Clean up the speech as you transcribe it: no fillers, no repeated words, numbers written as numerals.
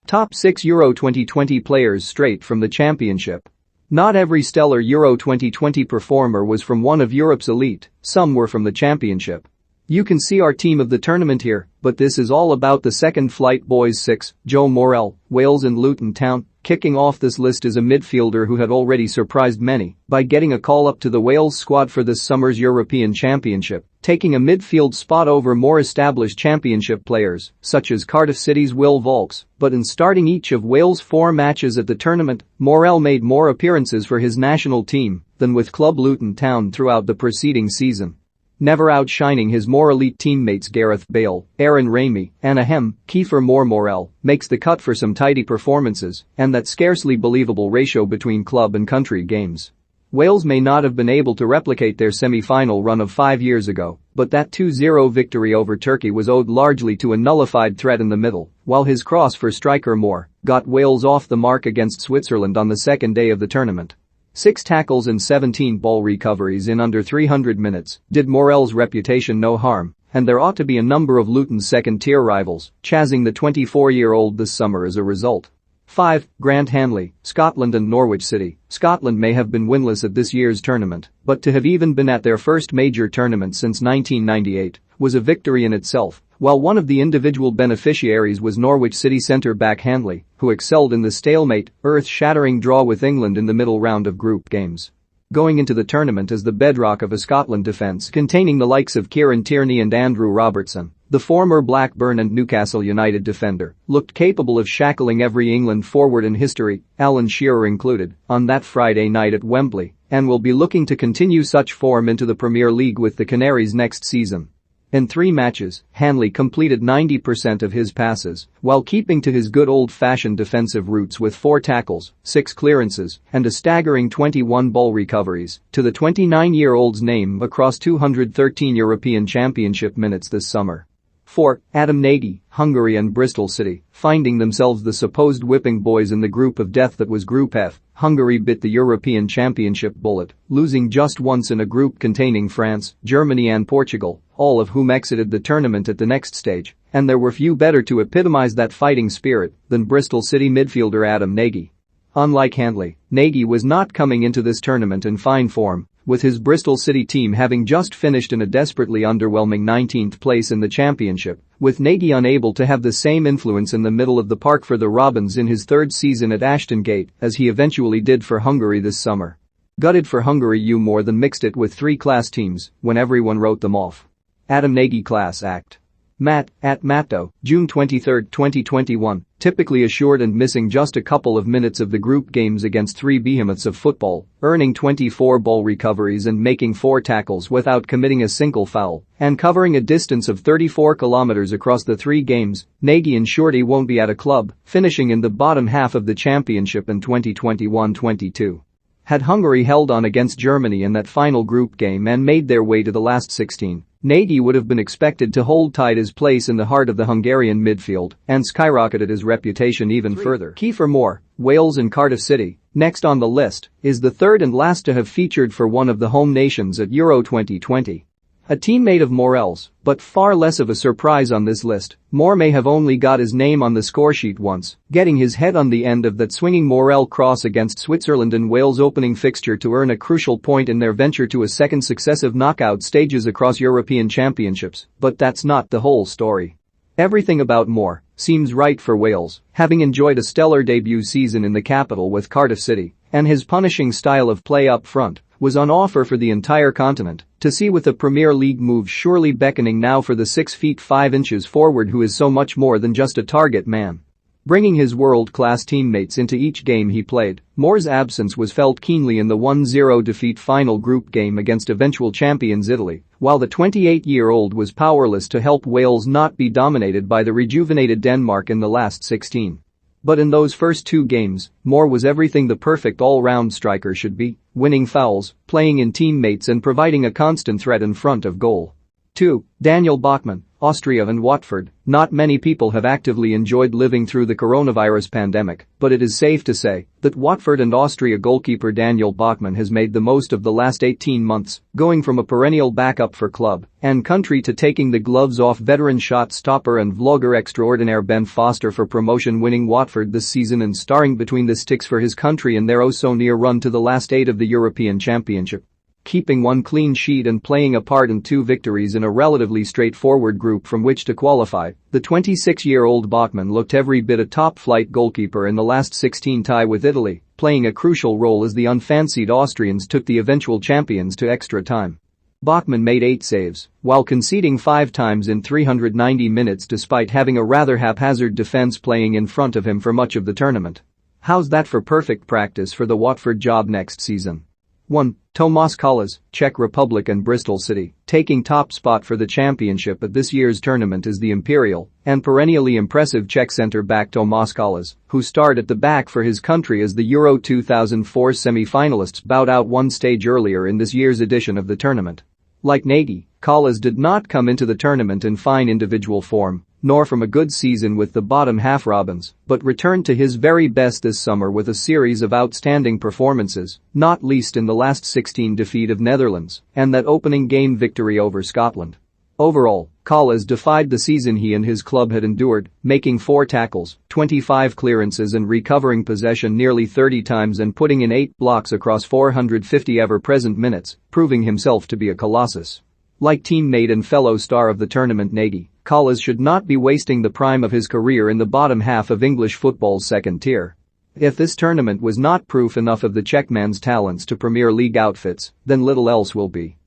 Top 6 Euro 2020 players straight from the championship. Not every stellar Euro 2020 performer was from one of Europe's elite, some were from the championship. You can see our team of the tournament here, but this is all about the second flight boys 6, Joe Morrell, Wales and Luton Town. Kicking off this list is a midfielder who had already surprised many by getting a call-up to the Wales squad for this summer's European Championship, taking a midfield spot over more established championship players, such as Cardiff City's Will Vaulks, but in starting each of Wales' 4 matches at the tournament, Morrell made more appearances for his national team than with club Luton Town throughout the preceding season. Never outshining his more elite teammates Gareth Bale, Aaron Ramey, and ahem, Kiefer Moore. Morrell makes the cut for some tidy performances and that scarcely believable ratio between club and country games. Wales may not have been able to replicate their semi-final run of 5 years ago, but that 2-0 victory over Turkey was owed largely to a nullified threat in the middle, while his cross for striker Moore got Wales off the mark against Switzerland on the second day of the tournament. 6 tackles and 17 ball recoveries in under 300 minutes did Morrell's reputation no harm, and there ought to be a number of Luton's second-tier rivals chasing the 24-year-old this summer as a result. 5. Grant Hanley, Scotland and Norwich City. Scotland may have been winless at this year's tournament, but to have even been at their first major tournament since 1998 was a victory in itself, while one of the individual beneficiaries was Norwich City centre-back Hanley, who excelled in the stalemate, earth-shattering draw with England in the middle round of group games. Going into the tournament as the bedrock of a Scotland defence containing the likes of Kieran Tierney and Andrew Robertson, the former Blackburn and Newcastle United defender looked capable of shackling every England forward in history, Alan Shearer included, on that Friday night at Wembley, and will be looking to continue such form into the Premier League with the Canaries next season. In 3 matches, Hanley completed 90% of his passes, while keeping to his good old-fashioned defensive roots with 4 tackles, 6 clearances, and a staggering 21 ball recoveries to the 29-year-old's name across 213 European Championship minutes this summer. 4. Adam Nagy, Hungary and Bristol City, finding themselves the supposed whipping boys in the group of death that was Group F. Hungary bit the European Championship bullet, losing just once in a group containing France, Germany and Portugal, all of whom exited the tournament at the next stage, and there were few better to epitomize that fighting spirit than Bristol City midfielder Adam Nagy. Unlike Hanley, Nagy was not coming into this tournament in fine form, with his Bristol City team having just finished in a desperately underwhelming 19th place in the championship, with Nagy unable to have the same influence in the middle of the park for the Robins in his 3rd season at Ashton Gate as he eventually did for Hungary this summer. Gutted for Hungary, you more than mixed it with 3 class teams when everyone wrote them off. Adam Nagy class act. Matt, at Matto, June 23, 2021, typically assured and missing just a couple of minutes of the group games against 3 behemoths of football, earning 24 ball recoveries and making 4 tackles without committing a single foul, and covering a distance of 34 kilometers across the 3 games, Nagy ensured he won't be at a club, finishing in the bottom half of the championship in 2021-22. Had Hungary held on against Germany in that final group game and made their way to the last 16, Nagy would have been expected to hold tight his place in the heart of the Hungarian midfield and skyrocketed his reputation even further. Kiefer Moore, Wales and Cardiff City. Next on the list is the 3rd and last to have featured for one of the home nations at Euro 2020. A teammate of Morrell's, but far less of a surprise on this list. Moore may have only got his name on the scoresheet once, getting his head on the end of that swinging Morrell cross against Switzerland in Wales' opening fixture to earn a crucial point in their venture to a second successive knockout stages across European championships, but that's not the whole story. Everything about Moore seems right for Wales, having enjoyed a stellar debut season in the capital with Cardiff City, and his punishing style of play up front was on offer for the entire continent to see, with the Premier League move surely beckoning now for the 6 feet 5 inches forward who is so much more than just a target man. Bringing his world-class teammates into each game he played, Moore's absence was felt keenly in the 1-0 defeat final group game against eventual champions Italy, while the 28-year-old was powerless to help Wales not be dominated by the rejuvenated Denmark in the last 16. But in those first 2 games, Moore was everything the perfect all-round striker should be, winning fouls, playing in teammates and providing a constant threat in front of goal. 2. Daniel Bachmann, Austria and Watford. Not many people have actively enjoyed living through the coronavirus pandemic, but it is safe to say that Watford and Austria goalkeeper Daniel Bachmann has made the most of the last 18 months, going from a perennial backup for club and country to taking the gloves off veteran shot stopper and vlogger extraordinaire Ben Foster for promotion-winning Watford this season and starring between the sticks for his country in their oh-so-near run to the last 8 of the European Championship. Keeping one clean sheet and playing a part in 2 victories in a relatively straightforward group from which to qualify, the 26-year-old Bachmann looked every bit a top-flight goalkeeper in the last 16 tie with Italy, playing a crucial role as the unfancied Austrians took the eventual champions to extra time. Bachmann made 8 saves, while conceding 5 times in 390 minutes despite having a rather haphazard defense playing in front of him for much of the tournament. How's that for perfect practice for the Watford job next season? 1. Tomáš Kalas, Czech Republic and Bristol City, taking top spot for the championship at this year's tournament is the imperial and perennially impressive Czech centre-back Tomáš Kalas, who starred at the back for his country as the Euro 2004 semi-finalists bowed out one stage earlier in this year's edition of the tournament. Like Nagy, Kalas did not come into the tournament in fine individual form, nor from a good season with the bottom half Robins, but returned to his very best this summer with a series of outstanding performances, not least in the last 16 defeat of Netherlands and that opening game victory over Scotland. Overall, Kalas defied the season he and his club had endured, making 4 tackles, 25 clearances and recovering possession nearly 30 times and putting in 8 blocks across 450 ever-present minutes, proving himself to be a colossus. Like teammate and fellow star of the tournament Nagy, Kalas should not be wasting the prime of his career in the bottom half of English football's second tier. If this tournament was not proof enough of the Czech man's talents to Premier League outfits, then little else will be.